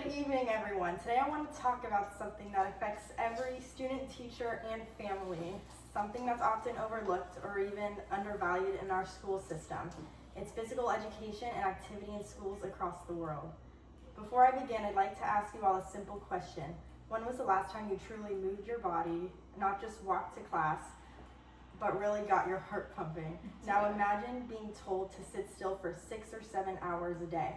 Good evening, everyone. Today I want to talk about something that affects every student, teacher, and family, something that's often overlooked or even undervalued in our school system. It's physical education and activity in schools across the world. Before I begin, I'd like to ask you all a simple question. When was the last time you truly moved your body, not just walked to class, but really got your heart pumping? Now imagine being told to sit still for 6 or 7 hours a day,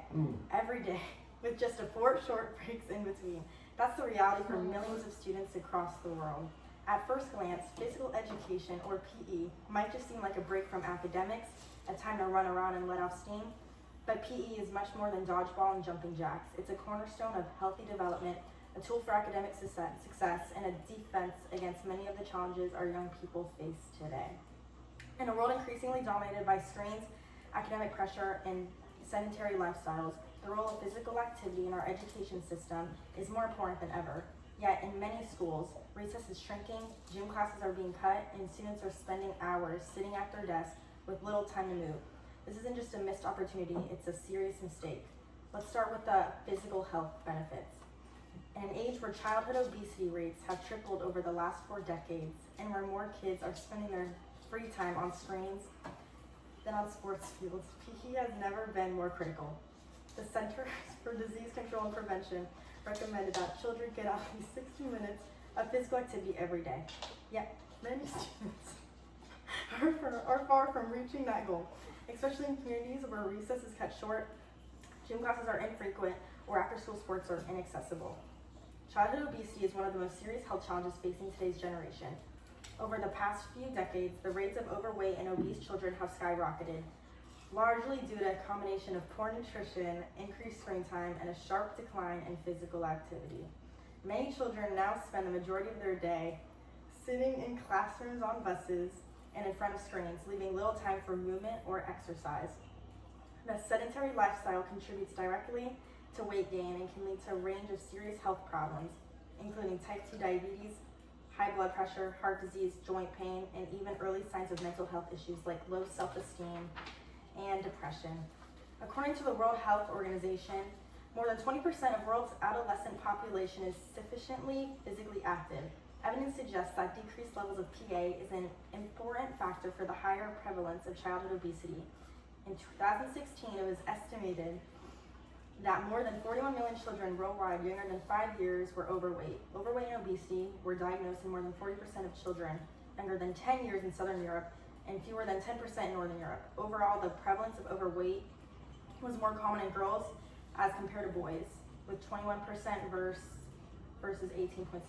every day, with just a 4 short breaks in between. That's the reality for millions of students across the world. At first glance, physical education, or PE, might just seem like a break from academics, a time to run around and let off steam. But PE is much more than dodgeball and jumping jacks. It's a cornerstone of healthy development, a tool for academic success, and a defense against many of the challenges our young people face today. In a world increasingly dominated by screens, academic pressure, and sedentary lifestyles, the role of physical activity in our education system is more important than ever. Yet in many schools, recess is shrinking, gym classes are being cut, and students are spending hours sitting at their desks with little time to move. This isn't just a missed opportunity, it's a serious mistake. Let's start with the physical health benefits. In an age where childhood obesity rates have tripled over the last 4 decades, and where more kids are spending their free time on screens than on sports fields, PE has never been more critical. The Centers for Disease Control and Prevention recommended that children get at least 60 minutes of physical activity every day. Yet, many students are far from reaching that goal, especially in communities where recess is cut short, gym classes are infrequent, or after-school sports are inaccessible. Childhood obesity is one of the most serious health challenges facing today's generation. Over the past few decades, the rates of overweight and obese children have skyrocketed, largely due to a combination of poor nutrition, increased screen time, and a sharp decline in physical activity. Many children now spend the majority of their day sitting in classrooms, on buses, and in front of screens, leaving little time for movement or exercise. The sedentary lifestyle contributes directly to weight gain and can lead to a range of serious health problems, including type 2 diabetes, high blood pressure, heart disease, joint pain, and even early signs of mental health issues like low self-esteem and depression. According to the World Health Organization, more than 20% of world's adolescent population is sufficiently physically active. Evidence suggests that decreased levels of PA is an important factor for the higher prevalence of childhood obesity. In 2016, it was estimated that more than 41 million children worldwide younger than 5 years were overweight. Overweight and obesity were diagnosed in more than 40% of children younger than 10 years in Southern Europe and fewer than 10% in Northern Europe. Overall, the prevalence of overweight was more common in girls as compared to boys, with 21% versus 18.6%.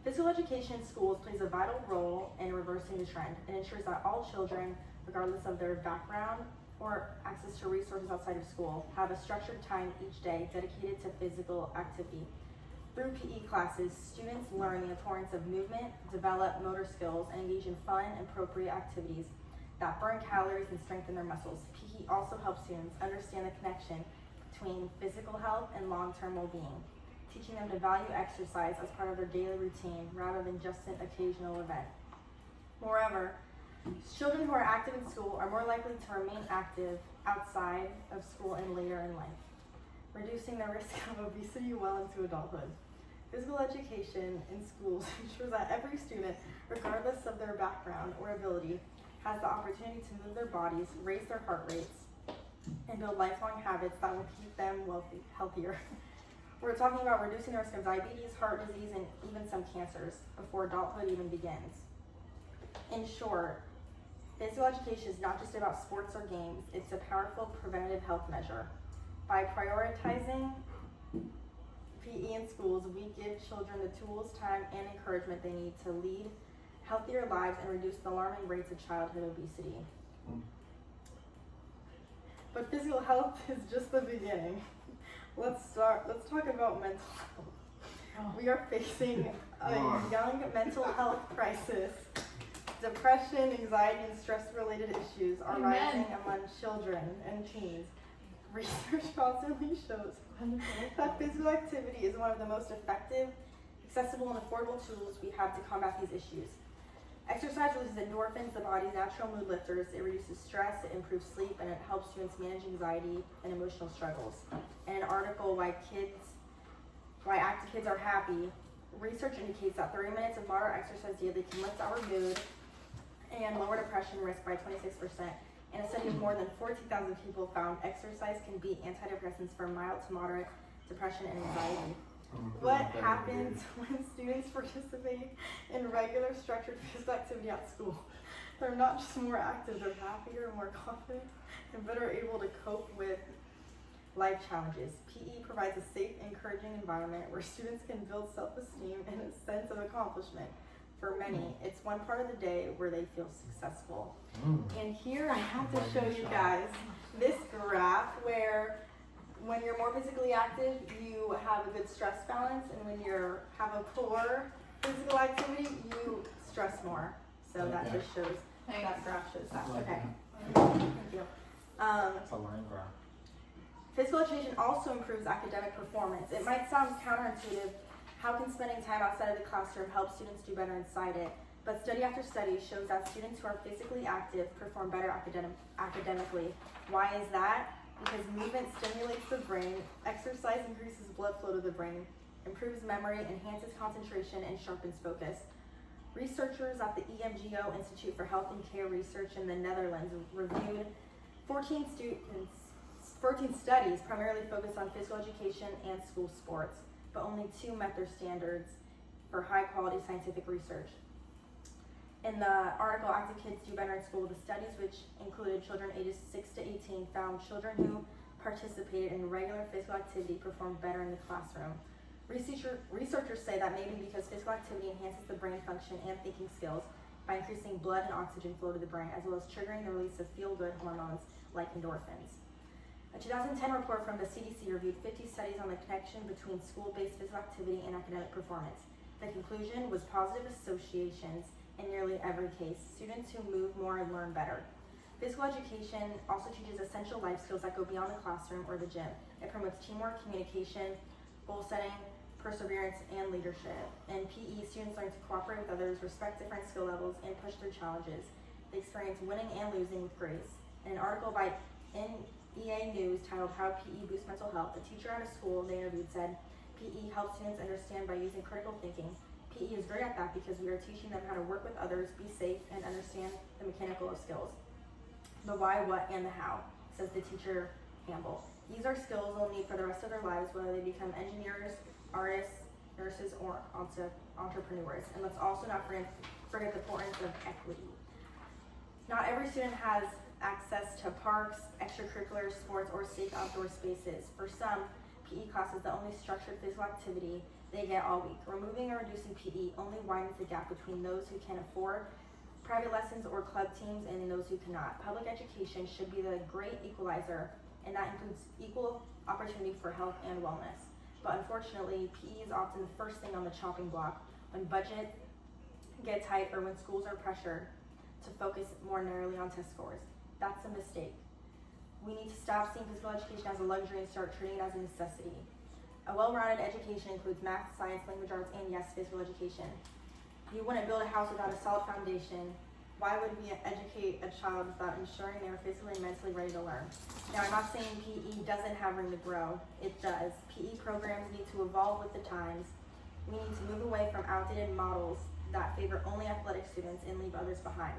Physical education in schools plays a vital role in reversing the trend. It ensures that all children, regardless of their background or access to resources outside of school, have a structured time each day dedicated to physical activity. Through PE classes, students learn the importance of movement, develop motor skills, and engage in fun and appropriate activities that burn calories and strengthen their muscles. PE also helps students understand the connection between physical health and long-term well-being, teaching them to value exercise as part of their daily routine rather than just an occasional event. Moreover, children who are active in school are more likely to remain active outside of school and later in life, reducing the risk of obesity well into adulthood. Physical education in schools ensures that every student, regardless of their background or ability, has the opportunity to move their bodies, raise their heart rates, and build lifelong habits that will keep them healthier. We're talking about reducing the risk of diabetes, heart disease, and even some cancers before adulthood even begins. In short, physical education is not just about sports or games, it's a powerful preventative health measure. By prioritizing PE in schools, we give children the tools, time, and encouragement they need to lead healthier lives and reduce the alarming rates of childhood obesity. But physical health is just the beginning. Let's talk about mental health. We are facing a young mental health crisis. Depression, anxiety, and stress-related issues are rising among children and teens. Research constantly shows that physical activity is one of the most effective, accessible, and affordable tools we have to combat these issues. Exercise releases endorphins, the body's natural mood lifters. It reduces stress, it improves sleep, and it helps students manage anxiety and emotional struggles. In an article, Why Active Kids Are Happy, research indicates that 30 minutes of moderate exercise daily can lift our mood and lower depression risk by 26%. And a study of more than 14,000 people found exercise can beat antidepressants for mild to moderate depression and anxiety. What happens when students participate in regular structured physical activity at school? They're not just more active, they're happier, more confident, and better able to cope with life challenges. PE provides a safe, encouraging environment where students can build self-esteem and a sense of accomplishment. For many, it's one part of the day where they feel successful. And here I have to show you guys this graph where when you're more physically active, you have a good stress balance, and when you have a poor physical activity, you stress more. So that just shows, that graph shows that. Okay. Thank you. That's a line graph. Physical education also improves academic performance. It might sound counterintuitive. How can spending time outside of the classroom help students do better inside it? But study after study shows that students who are physically active perform better academically. Why is that? Because movement stimulates the brain, exercise increases blood flow to the brain, improves memory, enhances concentration, and sharpens focus. Researchers at the EMGO Institute for Health and Care Research in the Netherlands reviewed 14 studies primarily focused on physical education and school sports, but only 2 met their standards for high-quality scientific research. In the article, Active Kids Do Better in School, the studies, which included children ages 6 to 18, found children who participated in regular physical activity performed better in the classroom. Researchers say that maybe because physical activity enhances the brain function and thinking skills by increasing blood and oxygen flow to the brain, as well as triggering the release of feel-good hormones like endorphins. A 2010 report from the CDC reviewed 50 studies on the connection between school-based physical activity and academic performance. The conclusion was positive associations in nearly every case. Students who move more learn better. Physical education also teaches essential life skills that go beyond the classroom or the gym. It promotes teamwork, communication, goal setting, perseverance, and leadership. In PE, students learn to cooperate with others, respect different skill levels, and push through challenges. They experience winning and losing with grace. In an article by NEA News titled How PE Boosts Mental Health, a teacher at a school they interviewed said, PE helps students understand by using critical thinking. PE is great at that because we are teaching them how to work with others, be safe, and understand the mechanical of skills. The why, what, and the how, says the teacher Campbell. These are skills they'll need for the rest of their lives, whether they become engineers, artists, nurses, or entrepreneurs. And let's also not forget the importance of equity. Not every student has access to parks, extracurricular sports, or safe outdoor spaces. For some, PE class is the only structured physical activity they get all week. Removing or reducing PE only widens the gap between those who can afford private lessons or club teams and those who cannot. Public education should be the great equalizer, and that includes equal opportunity for health and wellness. But unfortunately, PE is often the first thing on the chopping block when budgets get tight or when schools are pressured to focus more narrowly on test scores. That's a mistake. We need to stop seeing physical education as a luxury and start treating it as a necessity. A well-rounded education includes math, science, language arts, and yes, physical education. You wouldn't build a house without a solid foundation. Why would we educate a child without ensuring they are physically and mentally ready to learn? Now, I'm not saying PE doesn't have room to grow. It does. PE programs need to evolve with the times. We need to move away from outdated models that favor only athletic students and leave others behind.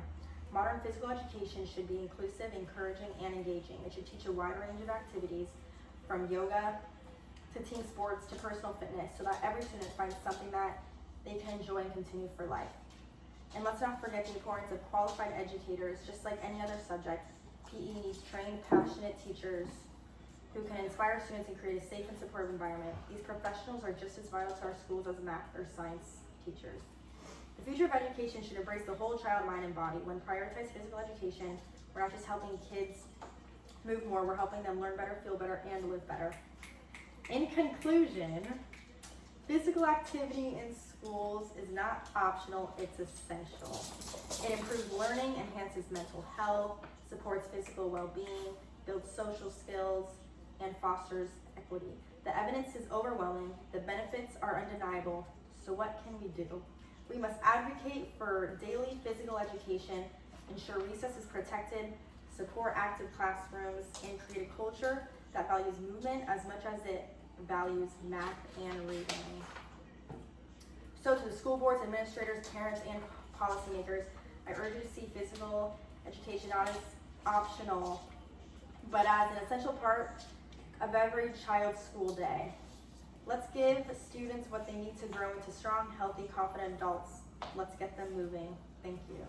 Modern physical education should be inclusive, encouraging, and engaging. It should teach a wide range of activities, from yoga to team sports to personal fitness, so that every student finds something that they can enjoy and continue for life. And let's not forget the importance of qualified educators. Just like any other subject, PE needs trained, passionate teachers who can inspire students and create a safe and supportive environment. These professionals are just as vital to our schools as math or science teachers. The future of education should embrace the whole child, mind, and body. When prioritize physical education, we're not just helping kids move more, we're helping them learn better, feel better, and live better. In conclusion, physical activity in schools is not optional, it's essential. It improves learning, enhances mental health, supports physical well-being, builds social skills, and fosters equity. The evidence is overwhelming, the benefits are undeniable, so what can we do? We must advocate for daily physical education, ensure recess is protected, support active classrooms, and create a culture that values movement as much as it values math and reading. So to the school boards, administrators, parents, and policymakers, I urge you to see physical education not as optional, but as an essential part of every child's school day. Let's give students what they need to grow into strong, healthy, confident adults. Let's get them moving. Thank you.